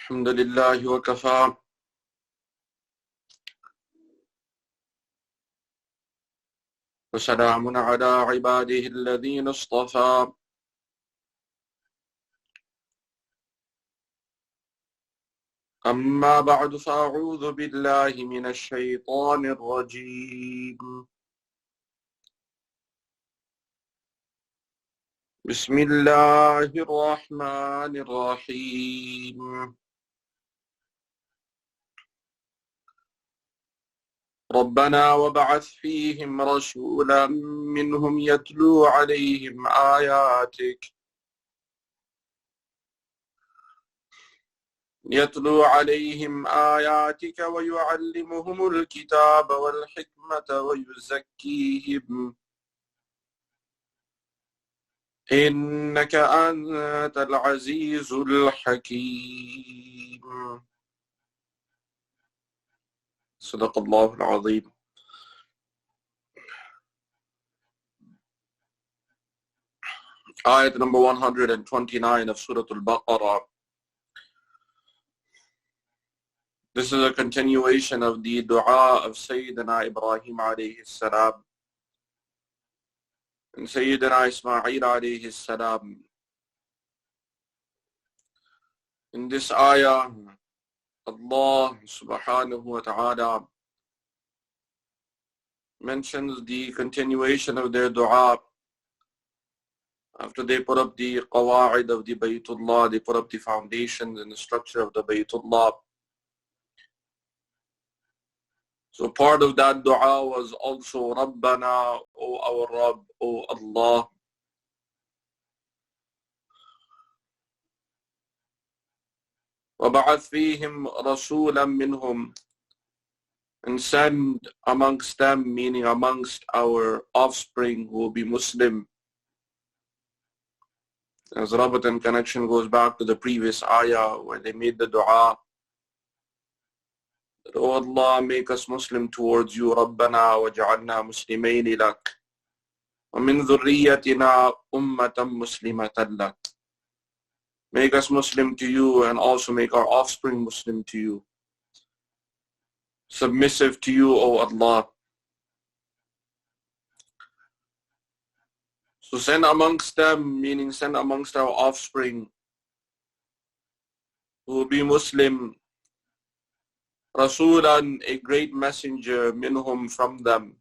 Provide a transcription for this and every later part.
الحمد لله وكفى وسلام على عباده الذين اصطفى أما بعد فأعوذ بالله من الشيطان الرجيم بسم الله الرحمن الرحيم ربنا وبعث فيهم رسولا منهم يتلو عليهم آياتك ويعلمهم الكتاب والحكمة ويزكيهم إنك أنت العزيز الحكيم صدق الله العظيم. Ayat number 129 of Surat al-Baqarah. This is a continuation of the dua of Sayyidina Ibrahim alayhi salam and Sayyidina Ismail alayhi salam. In this ayah, Allah subhanahu wa ta'ala mentions the continuation of their dua. After they put up the qawa'id of the Baytullah, they put up the foundations and the structure of the Baytullah. So part of that dua was also Rabbana, O our Rabb, O Allah. وَبَعَثْ فِيهِمْ رَسُولًا مِّنْهُمْ, and send amongst them, meaning amongst our offspring who will be Muslim. As Rabat and connection goes back to the previous ayah where they made the dua that, O Allah, make us Muslim towards you, Rabbana waj'alna muslimayni lak wa min dhurriyyatina ummatan muslimatan lak. Make us Muslim to you and also make our offspring Muslim to you, submissive to you, O Allah. So send amongst them, meaning send amongst our offspring who will be Muslim, Rasulan, a great messenger, minhum, from them.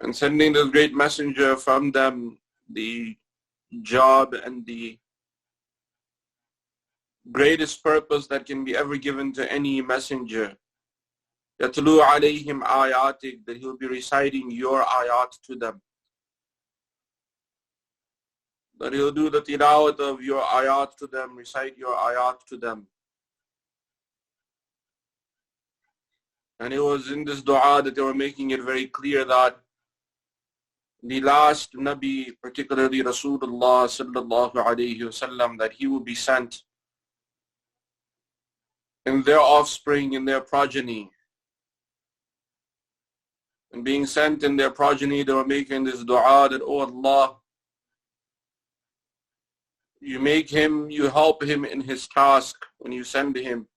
And sending this great messenger from them, the job and the greatest purpose that can be ever given to any messenger, yatlu alayhim ayatik, that he'll be reciting your ayat to them. That he'll do the tilawat of your ayat to them, recite your ayat to them. And it was in this dua that they were making it very clear that the last Nabi, particularly Rasulullah sallallahu alayhi wasallam, that he will be sent in their offspring, in their progeny. And being sent in their progeny, they were making this dua that, O Allah, you make him, you help him in his task when you send him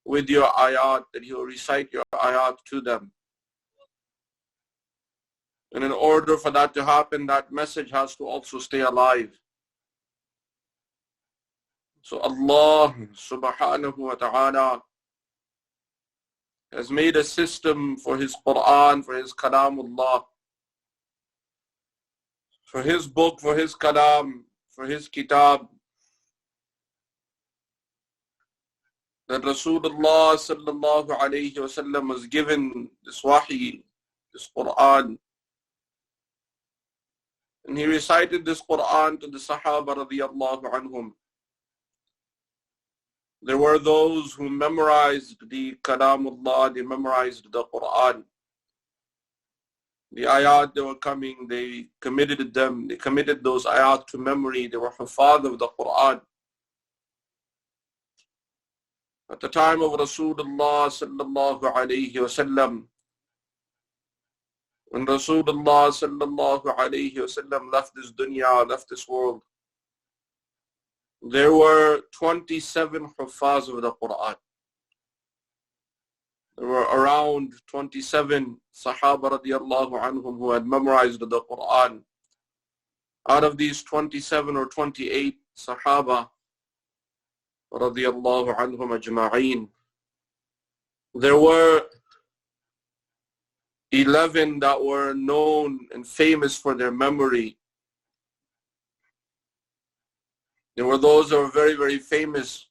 with your ayat, that he will recite your ayat to them. And in order for that to happen, that message has to also stay alive. So Allah subhanahu wa ta'ala has made a system for his Quran, for his Kalamullah, for his book, for his Kalam, for his Kitab, that Rasulullah sallallahu alayhi wasallam was given this wahi, this Quran. And he recited this Quran to the Sahaba radiyallahu anhum. There were those who memorized the Kalamullah, they memorized the Quran. The ayat that were coming, they committed those ayat to memory. They were hufad of the Quran. At the time of Rasulullah sallallahu alayhi wasallam, when Rasulullah sallallahu alayhi wasallam left this dunya, left this world, there were 27 Hufaz of the Quran. There were around 27 Sahaba radiallahu anhum who had memorized the Quran. Out of these 27 or 28 Sahaba radiallahu anhum ajma'een, there were 11 that were known and famous for their memory. There were those that were very, very famous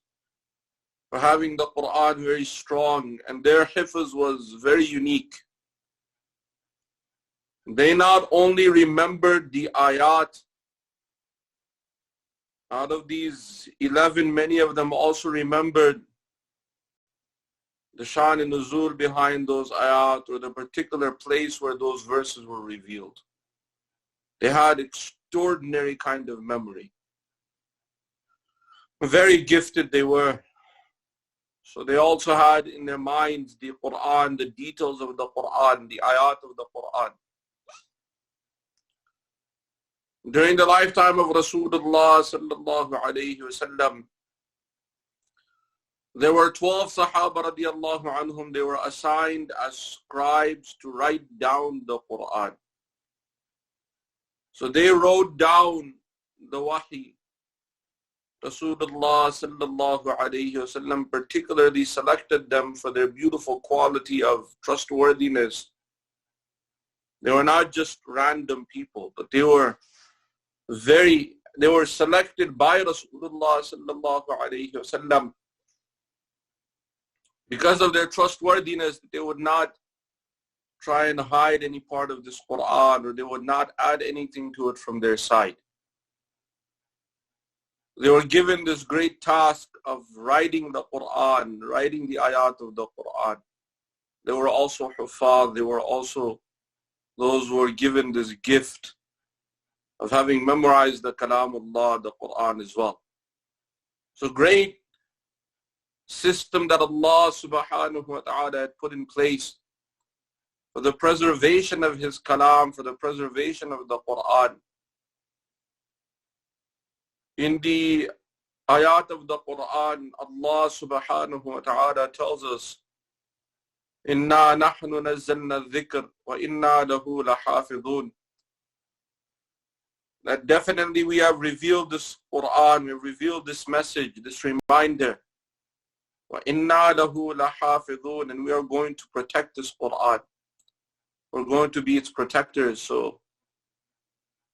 for having the Quran very strong, and their hifz was very unique. They not only remembered the ayat, out of these 11, many of them also remembered the shan and nuzul behind those ayat, or the particular place where those verses were revealed. They had extraordinary kind of memory. Very gifted they were. So they also had in their minds the Quran, the details of the Quran, the ayat of the Quran. During the lifetime of Rasulullah sallallahu alayhi wasallam, there were 12 Sahaba radiallahu anhum. They were assigned as scribes to write down the Quran. So they wrote down the wahi. Rasulullah sallallahu alayhi wasallam particularly selected them for their beautiful quality of trustworthiness. They were not just random people, but they were selected by Rasulullah sallallahu alayhi wasallam because of their trustworthiness. They would not try and hide any part of this Quran, or they would not add anything to it from their side. They were given this great task of writing the Quran, writing the ayat of the Quran. They were also hufaz. They were also those who were given this gift of having memorized the Kalamullah, the Quran as well. So great system that Allah subhanahu wa ta'ala had put in place for the preservation of His Kalam, for the preservation of the Quran. In the ayat of the Quran, Allah subhanahu wa ta'ala tells us, "Inna nahnu nazzalna dhikr wa inna lahu lahafidhun." That definitely we have revealed this Quran, we have revealed this message, this reminder. Wa inna lahu lahafidhun, and we are going to protect this Quran. We're going to be its protectors. So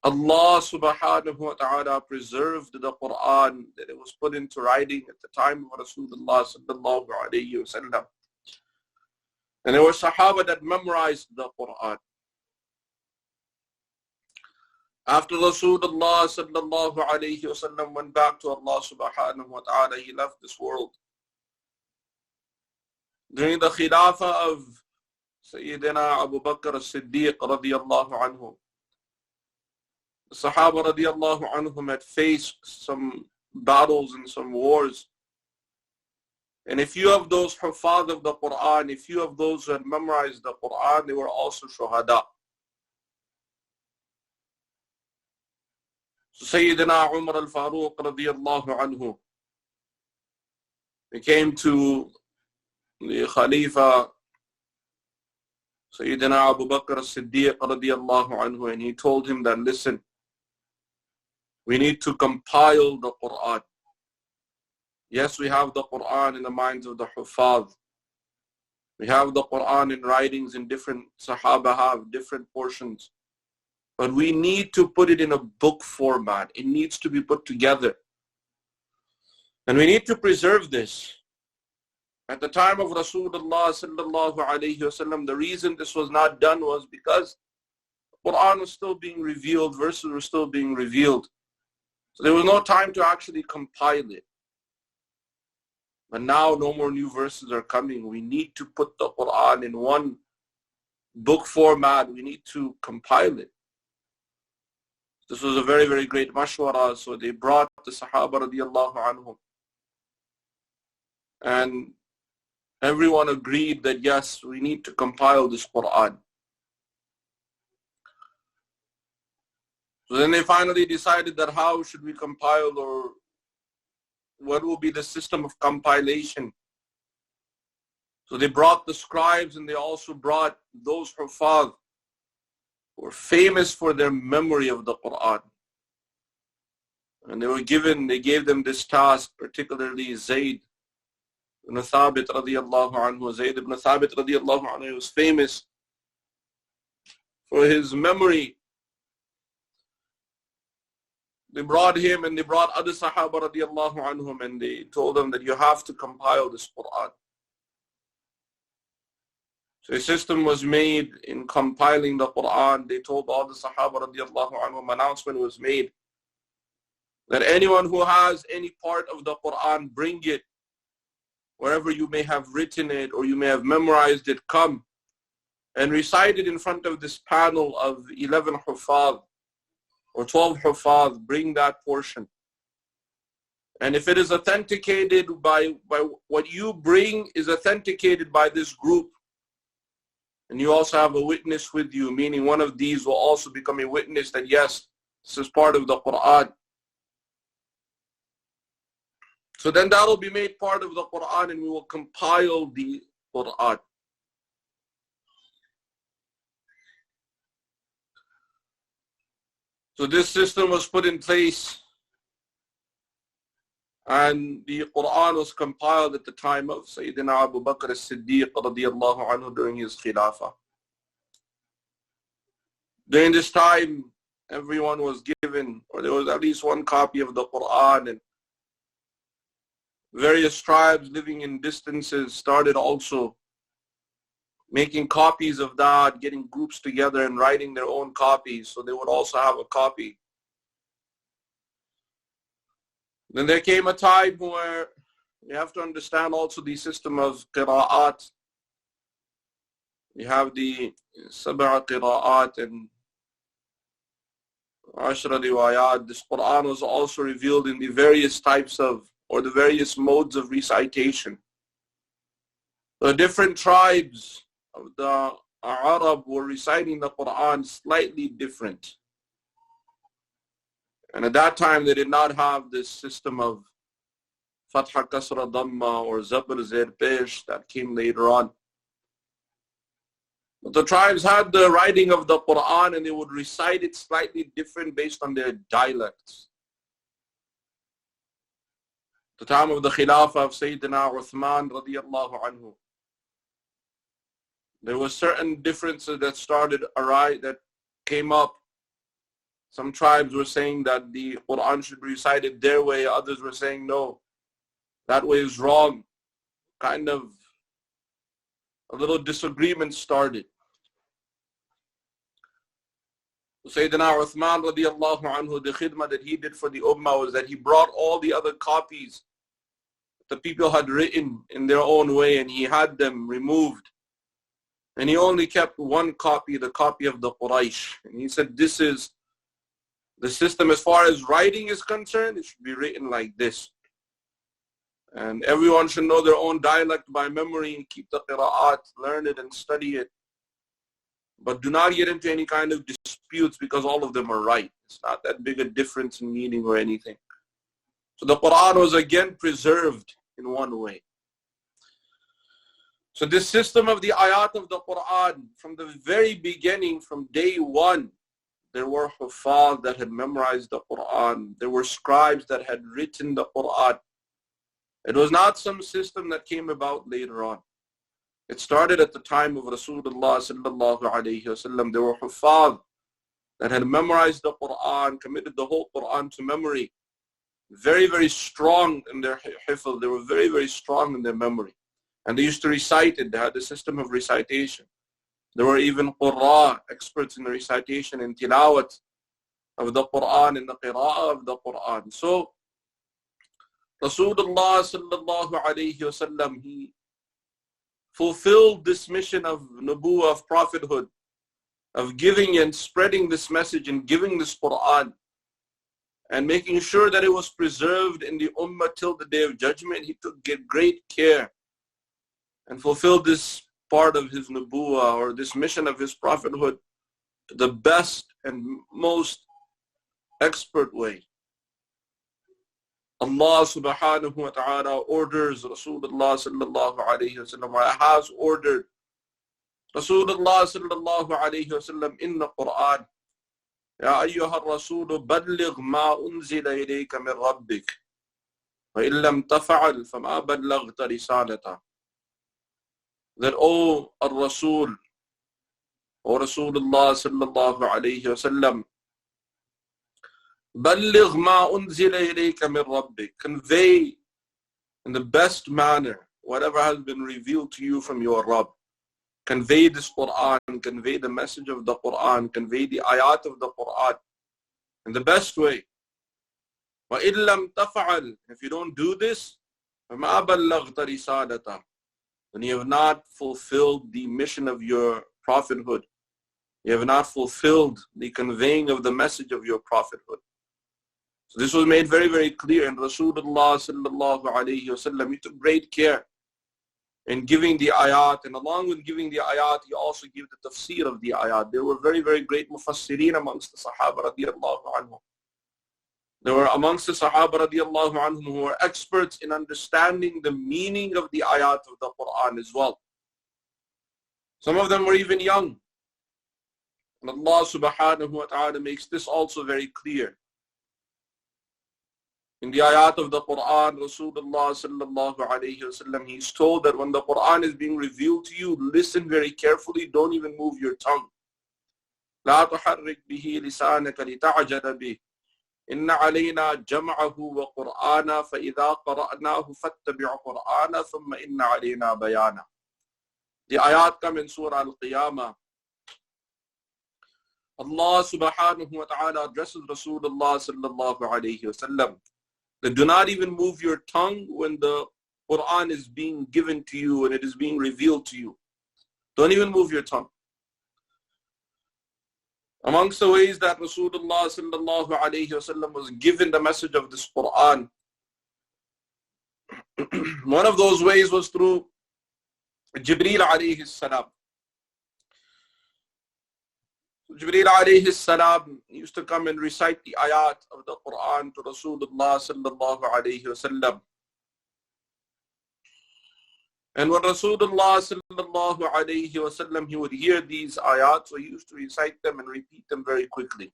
Allah subhanahu wa ta'ala preserved the Quran, that it was put into writing at the time of Rasulullah sallallahu alayhi wa sallam. And there were Sahaba that memorized the Quran. After Rasulullah sallallahu alayhi wa sallam went back to Allah subhanahu wa ta'ala, he left this world. During the Khilafah of Sayyidina Abu Bakr as-Siddiq radiyallahu anhu, the Sahaba radiallahu anhum had faced some battles and some wars. And a few of those hufaz of the Quran, a few of those who had memorized the Quran, they were also shuhada. So Sayyidina Umar al-Faruq radiallahu anhu, he came to the Khalifa Sayyidina Abu Bakr as-Siddiq radiallahu anhu, and he told him that, listen, we need to compile the Quran. Yes, we have the Quran in the minds of the Hufaz. We have the Quran in writings, in different Sahaba have different portions. But we need to put it in a book format. It needs to be put together. And we need to preserve this. At the time of Rasulullah sallallahu alayhi wasallam, the reason this was not done was because the Quran was still being revealed, verses were still being revealed. So there was no time to actually compile it. But now no more new verses are coming. We need to put the Quran in one book format. We need to compile it. This was a very, very great mashwara. So they brought the Sahaba radiallahu anhum. And everyone agreed that yes, we need to compile this Quran. So then they finally decided that how should we compile or what will be the system of compilation. So they brought the scribes, and they also brought those Hufaz who were famous for their memory of the Quran. And they gave them this task, particularly Zayd ibn Thabit radiallahu anhu. Zayd ibn Thabit radiallahu anhu was famous for his memory. They brought him, and they brought other Sahaba radiallahu anhum, and they told them that you have to compile this Quran. So a system was made in compiling the Quran. They told all the Sahaba radiallahu anhum, announcement was made that anyone who has any part of the Quran, bring it. Wherever you may have written it or you may have memorized it, come and recite it in front of this panel of 11 Hufaz or 12 Hufaz. Bring that portion. And if it is authenticated by what you bring is authenticated by this group, and you also have a witness with you, meaning one of these will also become a witness that yes, this is part of the Quran. So then that will be made part of the Quran, and we will compile the Quran. So this system was put in place, and the Quran was compiled at the time of Sayyidina Abu Bakr as-Siddiq radiyallahu anhu during his Khilafah. During this time, everyone was given, or there was at least one copy of the Quran, and various tribes living in distances started also making copies of that, getting groups together and writing their own copies, so they would also have a copy. Then there came a time where you have to understand also the system of qira'at. You have the sab'a qira'at and ashra riwayat. This Quran was also revealed in the various types of, or the various modes of recitation. The different tribes of the Arab were reciting the Quran slightly different. And at that time, they did not have this system of Fatha, Kasra, Dhamma, or Zabr, Zer, Pesh that came later on. But the tribes had the writing of the Quran, and they would recite it slightly different based on their dialects. At the time of the Khilafah of Sayyidina Uthman radiyallahu anhu, there were certain differences that that came up. Some tribes were saying that the Quran should be recited their way. Others were saying, no, that way is wrong. Kind of a little disagreement started. Sayyidina Uthman radiallahu anhu, the khidmah that he did for the ummah was that he brought all the other copies the people had written in their own way, and he had them removed. And he only kept one copy, the copy of the Quraysh. And he said, this is the system as far as writing is concerned. It should be written like this. And everyone should know their own dialect by memory and keep the qira'at, learn it and study it. But do not get into any kind of disputes because all of them are right. It's not that big a difference in meaning or anything. So the Quran was again preserved in one way. So this system of the ayat of the Quran, from the very beginning, from day one, there were hufaz that had memorized the Quran. There were scribes that had written the Quran. It was not some system that came about later on. It started at the time of Rasulullah sallallahu alayhi wasallam. There were hufaz that had memorized the Quran, committed the whole Quran to memory. Very, very strong in their hifl. They were very, very strong in their memory. And they used to recite it. They had a system of recitation. There were even qurra, experts in the recitation and tilawat of the Quran and the qira'ah of the Quran. So Rasulullah sallallahu alayhi wasallam, he fulfilled this mission of nubuwwah, of prophethood, of giving and spreading this message and giving this Quran and making sure that it was preserved in the ummah till the day of judgment. He took great care and fulfilled this part of his nubuwwah, or this mission of his prophethood, to the best and most expert way. Allah subhanahu wa ta'ala orders Rasulullah sallallahu alayhi wa sallam, or has ordered Rasulullah sallallahu alayhi wa sallam in the Quran, يا أيها الرسول بلغ ما أنزل إليك من ربك وإن لم تفعل فما بلغت رسالته. That, O Rasul, O Rasulullah sallallahu alayhi wa sallam, بلغ ما أنزل إليك من ربك, convey in the best manner whatever has been revealed to you from your Rabb. Convey this Quran, convey the message of the Quran, convey the ayat of the Quran in the best way. وَإِن لَمْ تَفْعَلْ, if you don't do this, فَمَا بَلَّغْتَ رِسَالَتَهُ, then you have not fulfilled the mission of your prophethood. You have not fulfilled the conveying of the message of your prophethood. So this was made very, very clear, and Rasulullah sallallahu alayhi wa sallam, he took great care in giving the ayat, and along with giving the ayat, he also gave the tafseer of the ayat. There were very, very great mufassirin amongst the Sahaba radiallahu anhum. There were amongst the Sahaba radiallahu anhum who were experts in understanding the meaning of the ayat of the Quran as well. Some of them were even young. And Allah subhanahu wa ta'ala makes this also very clear. In the ayat of the Quran, Rasulullah sallallahu alayhi wa sallam, he's told that when the Quran is being revealed to you, listen very carefully, don't even move your tongue. لا تحرك به لسانك لتعجل به إن علينا جمعه وقرآنا فإذا قرأناه فاتبع قرآنا ثم إن علينا بيانا. The ayat come in Surah Al-Qiyamah. Allah subhanahu wa ta'ala addresses Rasulullah sallallahu alayhi wa sallam that do not even move your tongue when the Quran is being given to you and it is being revealed to you. Don't even move your tongue. Amongst the ways that Rasulullah sallallahu alayhi wa sallam was given the message of this Quran, one of those ways was through Jibreel alayhi salam. Jibreel alayhi salam used to come and recite the ayat of the Quran to Rasulullah sallallahu alayhi wa sallam. And when Rasulullah sallallahu alayhi wa sallam, he would hear these ayat, so he used to recite them and repeat them very quickly.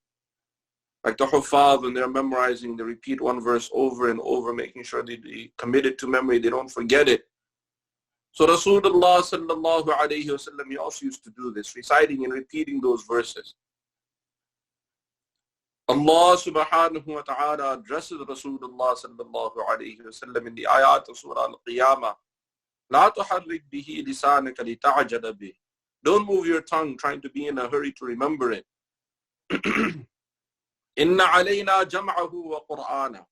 Like the Huffaz, when they're memorizing, they repeat one verse over and over, making sure they commit it to memory, they don't forget it. So Rasulullah sallallahu alayhi wa sallam, he also used to do this, reciting and repeating those verses. Allah subhanahu wa ta'ala addresses Rasulullah sallallahu alayhi wa sallam in the ayat of Surah Al-Qiyamah. لا تحرك به لسانك لتعجل به. Don't move your tongue trying to be in a hurry to remember it. إن علينا جمعه وقرآنه.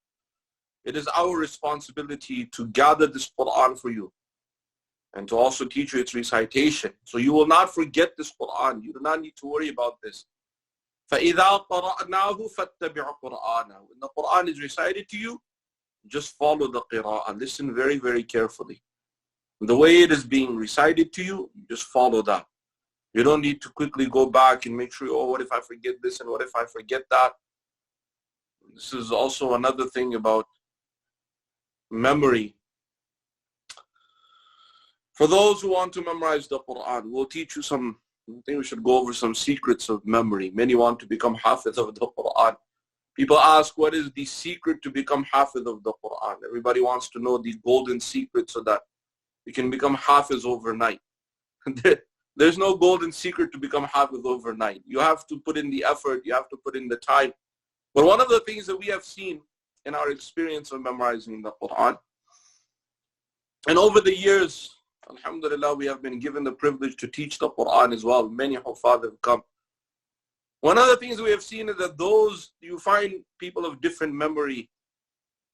It is our responsibility to gather this Quran for you and to also teach you its recitation. So you will not forget this Quran. You do not need to worry about this. فَإِذَا قَرَأْنَاهُ فَاتَّبِعْ قُرْآنَهُ. When the Quran is recited to you, just follow the qira'ah. Listen very, very carefully. The way it is being recited to you, just follow that. You don't need to quickly go back and make sure, oh, what if I forget this and what if I forget that? This is also another thing about memory. For those who want to memorize the Quran, we'll teach you some, I think we should go over some secrets of memory. Many want to become hafiz of the Quran. People ask, what is the secret to become hafiz of the Quran? Everybody wants to know the golden secret so that you can become hafiz overnight. There's no golden secret to become hafiz overnight. You have to put in the effort, you have to put in the time. But one of the things that we have seen in our experience of memorizing the Quran, and over the years, alhamdulillah, we have been given the privilege to teach the Quran as well. Many huffaz have come. One of the things we have seen is that those, you find people of different memory.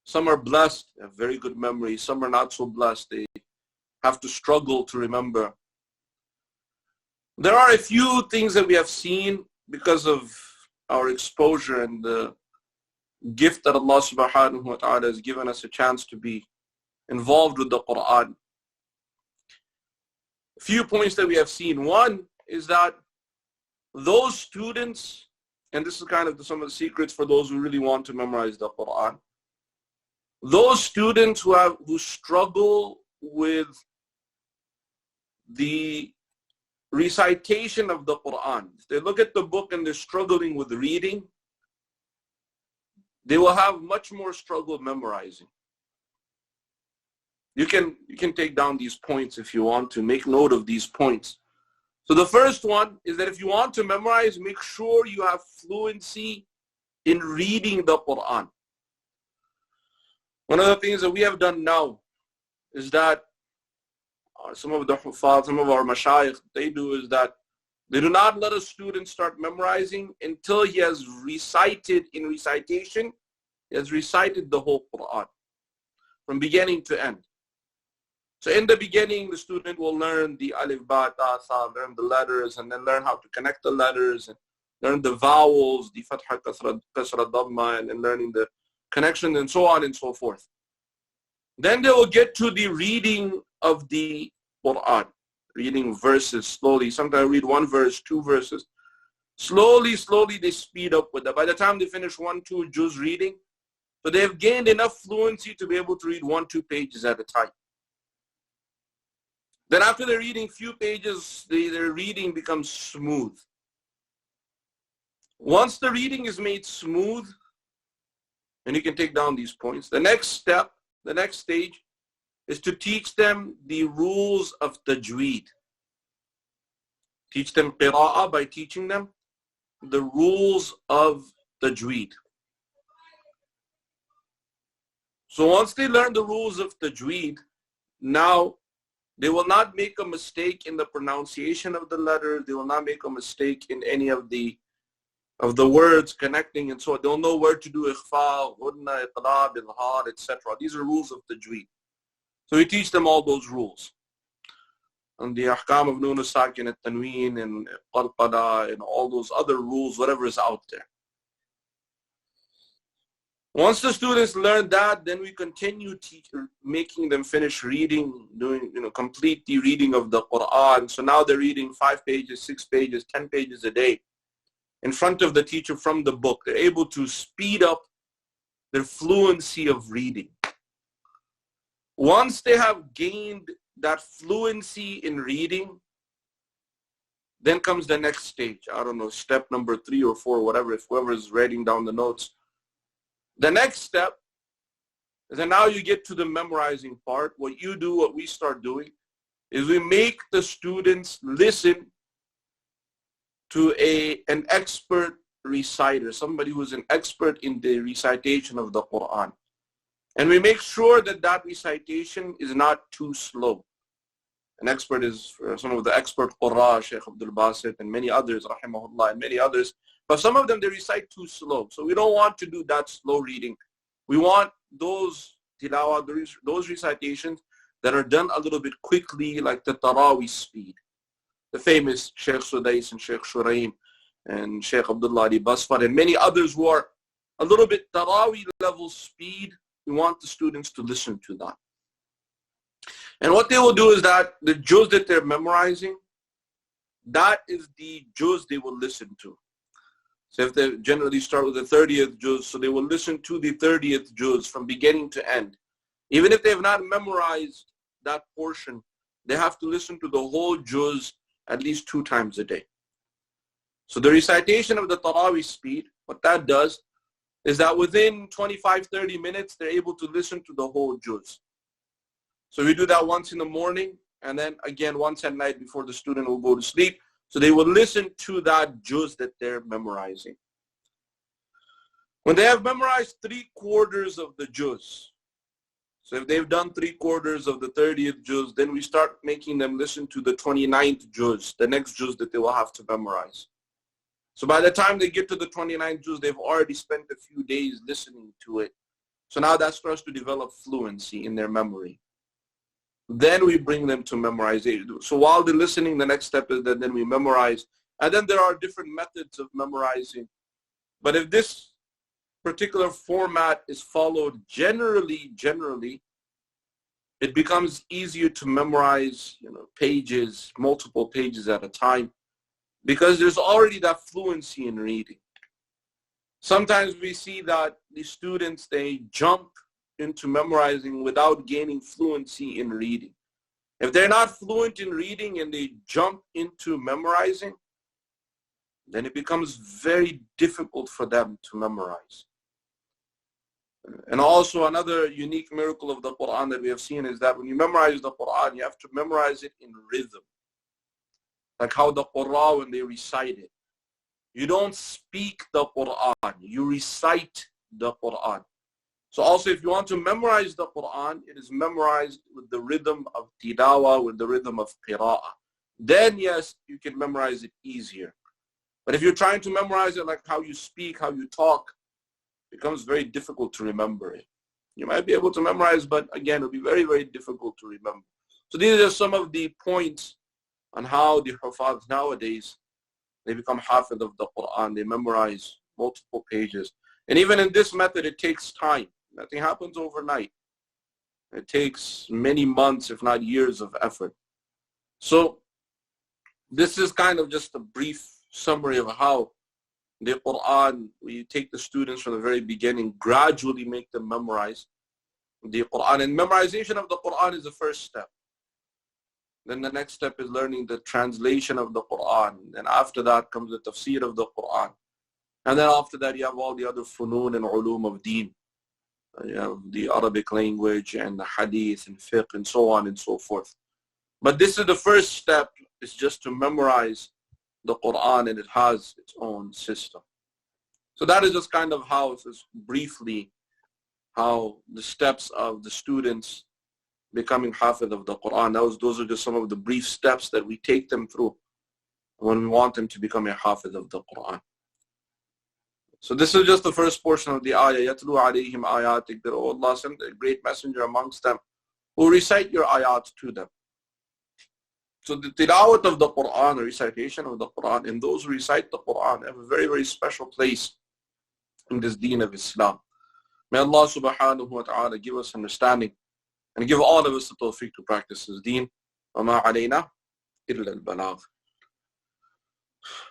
Some are blessed, have very good memory. Some are not so blessed. They have to struggle to remember. There are a few things that we have seen because of our exposure and the gift that Allah subhanahu wa ta'ala has given us a chance to be involved with the Quran. A few points that we have seen. One is that those students, and this is kind of some of the secrets for those who really want to memorize the Quran, Those students who struggle with the recitation of the Quran, if they look at the book and they're struggling with reading, they will have much more struggle memorizing. You can take down these points if you want to. Make note of these points. So the first one is that if you want to memorize, make sure you have fluency in reading the Quran. One of the things that we have done now is that some of the Hufaz, some of our Mashayikh, they do is that they do not let a student start memorizing until he has recited in recitation, he has recited the whole Quran from beginning to end. So in the beginning, the student will learn the alif, ba, ta, sa, learn the letters, and then learn how to connect the letters, and learn the vowels, the fatha, kasra, dhamma, and then learning the connection, and so on and so forth. Then they will get to the reading of the Quran, reading verses slowly. Sometimes read one verse, two verses. Slowly they speed up with that. By the time they finish 1-2 juz reading, so they have gained enough fluency to be able to read 1-2 pages at a time. Then after they're reading few pages, their reading becomes smooth. Once the reading is made smooth, and you can take down these points, the next step, the next stage, is to teach them the rules of tajweed. Teach them qira'ah by teaching them the rules of tajweed. So once they learn the rules of tajweed, now they will not make a mistake in the pronunciation of the letters. They will not make a mistake in any of the words connecting, and so they'll know where to do ikhfa, ghunna, iqlab, ilhar, etc. These are rules of tajweed. So we teach them all those rules. And the ahkam of nun as-sakin, at-tanween, and qalqala, and all those other rules, whatever is out there. Once the students learn that, then we continue making them finish reading, complete the reading of the Quran. So now they're reading 5 pages, 6 pages, 10 pages a day in front of the teacher from the book. They're able to speed up their fluency of reading. Once they have gained that fluency in reading, then comes the next stage. I don't know, step number 3 or 4, whatever, if whoever is writing down the notes. The next step is that now you get to the memorizing part. What you do, what we start doing, is we make the students listen to an expert reciter, somebody who's an expert in the recitation of the Quran. And we make sure that that recitation is not too slow. An expert is some of the expert Qurra, Shaykh Abdul Basit, and many others, rahimahullah, and many others. But some of them, they recite too slow. So we don't want to do that slow reading. We want those tilawah, those recitations that are done a little bit quickly, like the Taraweeh speed. The famous Shaykh Sudais and Shaykh Shuraim and Shaykh Abdullah Ali Basfar and many others who are a little bit Taraweeh level speed. We want the students to listen to that. And what they will do is that the juz that they're memorizing, that is the juz they will listen to. So if they generally start with the 30th juz, so they will listen to the 30th juz from beginning to end. Even if they have not memorized that portion, they have to listen to the whole juz at least 2 times a day. So the recitation of the Taraweeh speed, what that does is that within 25-30 minutes, they're able to listen to the whole juz. So we do that once in the morning, and then again once at night before the student will go to sleep. So they will listen to that juz that they're memorizing. When they have memorized 3/4 of the juz, so if they've done 3/4 of the 30th juz, then we start making them listen to the 29th juz, the next juz that they will have to memorize. So by the time they get to the 29th juz, they've already spent a few days listening to it. So now that starts to develop fluency in their memory. Then we bring them to memorization. So while they're listening, the next step is that then we memorize. And then there are different methods of memorizing. But if this particular format is followed generally, it becomes easier to memorize, pages, multiple pages at a time, because there's already that fluency in reading. Sometimes we see that the students, they jump into memorizing without gaining fluency in reading. If they're not fluent in reading and they jump into memorizing, then it becomes very difficult for them to memorize. And also another unique miracle of the Quran that we have seen is that when you memorize the Quran, you have to memorize it in rhythm. Like how the Qur'an, when they recite it, you don't speak the Quran, you recite the Quran. So also if you want to memorize the Quran, it is memorized with the rhythm of tilawa, with the rhythm of qira'ah. Then yes, you can memorize it easier. But if you're trying to memorize it like how you speak, how you talk, it becomes very difficult to remember it. You might be able to memorize, but again, it'll be very, very difficult to remember. So these are some of the points on how the Hufaz nowadays, they become Hafid of the Quran. They memorize multiple pages. And even in this method, it takes time. Nothing happens overnight. It takes many months, if not years of effort. So this is kind of just a brief summary of how the Quran, we take the students from the very beginning, gradually make them memorize the Quran. And memorization of the Quran is the first step. Then the next step is learning the translation of the Quran. And after that comes the Tafseer of the Quran. And then after that, you have all the other funun and ulum of deen. You have the Arabic language and the hadith and fiqh and so on and so forth. But this is the first step, is just to memorize the Quran, and it has its own system. So that is just kind of how, just briefly, how the steps of the students becoming Hafid of the Quran. Those are just some of the brief steps that we take them through when we want them to become a Hafid of the Quran. So this is just the first portion of the ayah. يَتْلُو عَلَيْهِمْ آيَاتِكَ. That Allah sent a great messenger amongst them who recite your ayat to them. So the tilawat of the Quran, the recitation of the Quran, and those who recite the Quran have a very, very special place in this deen of Islam. May Allah subhanahu wa ta'ala give us understanding and give all of us the tawfiq to practice His deen. وَمَا عَلَيْنَا إِلَّا الْبَلَاغِ.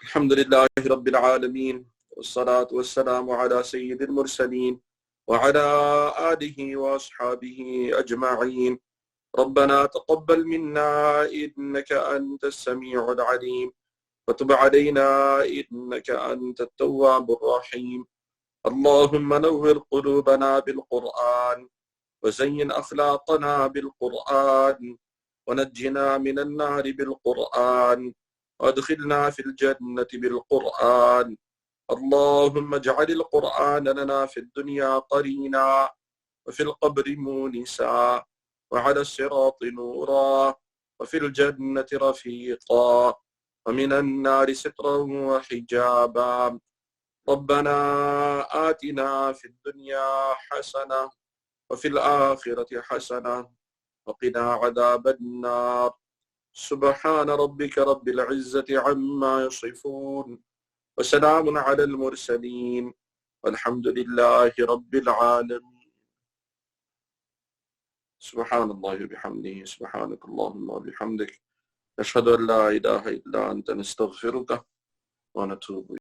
Alhamdulillahi Rabbil Alameen. والصلاة والسلام على سيد المرسلين وعلى آله وأصحابه أجمعين. ربنا تقبل منا إنك أنت السميع العليم وتب علينا إنك أنت التواب الرحيم. اللهم نور قلوبنا بالقرآن وزين أخلاقنا بالقرآن ونجنا من النار بالقرآن وادخلنا في الجنة بالقرآن. اللهم اجعل القرآن لنا في الدنيا قرينا وفي القبر مونسا وعلى الصراط نورا وفي الجنة رفيقا ومن النار سترا وحجابا. ربنا آتنا في الدنيا حسنة وفي الآخرة حسنة وقنا عذاب النار. سبحان ربك رب العزة عما يصفون وسلام على المرسلين والحمد لله رب العالمين. سبحان الله وبحمده سبحانك اللهم وبحمدك نشهد أن لا إله إلا أنت نستغفرك ونتوب إليك.